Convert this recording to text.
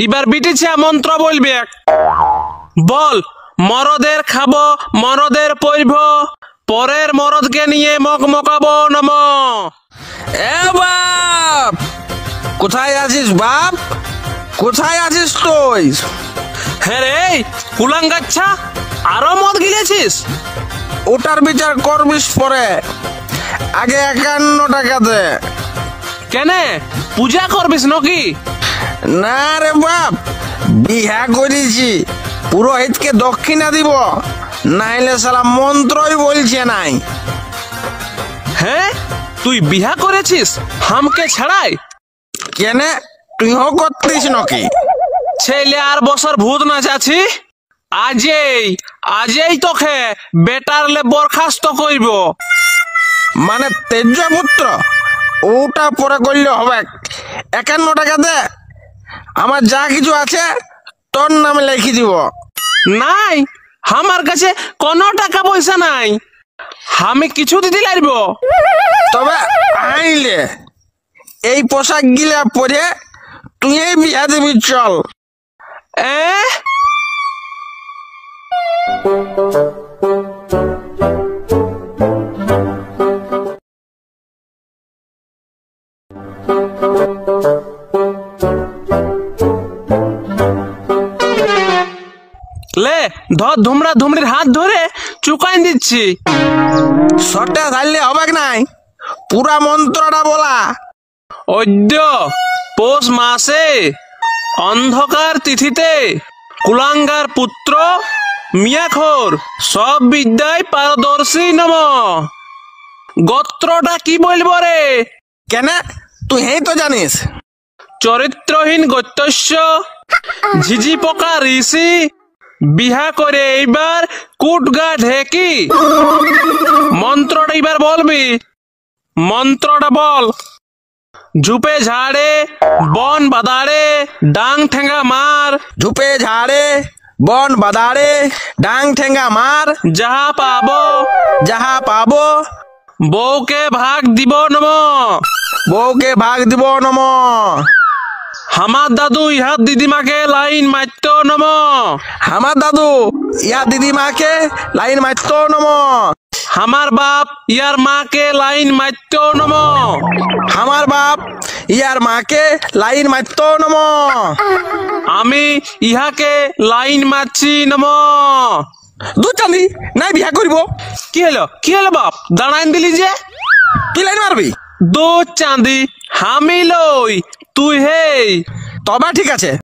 এবার বিটিছে মন্ত্র বলবে। বল, মরদের খাবো, মরদের পইব, পরের মরদকে নিয়ে মকমকাবো নম। এ বাপ, কোথায় আছিস বাপ? কোথায় আছিস তুই? হ্যাঁ রে কুলাঙ্গাচ্ছা, আরো মদ গিলেছিস? ওটার বিচার করবিস পরে, আগে 51 টাকা দে। কেনে পূজা করবিস নাকি? না রে বাপ, বিহা করেছি, পুরোহিতকে দক্ষিণা দিব, নাইলে সালা মন্ত্রই বলছে নাই। হ্যাঁ, তুই বিহা করেছিস হামকে ছাড়াই? কেনে, তুইও করতিস নাকি? ছেলে আর বছর ভূত নাচাছি, আজই তোকে বেটারলে বরখাস্ত করব। মানে তেজ পুত্র, ওটা পরে করলে হবে। 51 টাকা দে, আমার যা কিছু আছে তোর নামে লিখে দিব। নাই, আমার কাছে কোনো টাকা পয়সা নাই, আমি কিছু দিতে লাগব। তবে আইলে এই পোশাক গিলা পরে তুই এই বিয়া দিবি, চল। এ লে ধর, ধুমরা ধুমরির হাত ধরে চুকাই দিচ্ছি। শর্টে থাকলে হবে নাই, পুরা মন্ত্রটা বলা। অদ্য পৌষ মাসে অন্ধকার তিথিতে কুলাঙ্গার পুত্র মিয়াখোর সব বিদ্যায় পারদর্শী নম। গোত্রটা কি বলবো রে? কেন, তুই হেই তো জানিস। চরিত্রহীন গত্যস্য ঝিঝি পোকা ঋষি, বিহা করে এইবার কুটগা ঢেকি। মন্ত্রটা এবার বলবি, মন্ত্রটা বল। ঝুপে ঝাড়ে বন বাদাড়ে ডাং ঠেঙ্গা মার, ঝুপে ঝাড়ে বন বাদাড়ে ডাং ঠেঙ্গা মার, যাহা পাবো বউকে ভাগ দিব নম। বউকে ভাগ দিব নম। আমার দাদু ইহার দিদিমাকে লাইন মারত নম। আমার দাদু ইয়া দিদিমাকে লাইন মারত নম। আমার বাপ ইয়ার মাকে লাইন মারত নম। আমার বাপ ইয়ার মাকে লাইন মারত নম। আমি ইহাকে লাইন মারছি নম। দু চাঁদি নাই বিয়া করিব। কি হলো বাপ, দাঁড়াইন দিলি যে? কি লাইন মারবি? দু চাঁদি, আমি লই তুই হেই। তবে ঠিক আছে।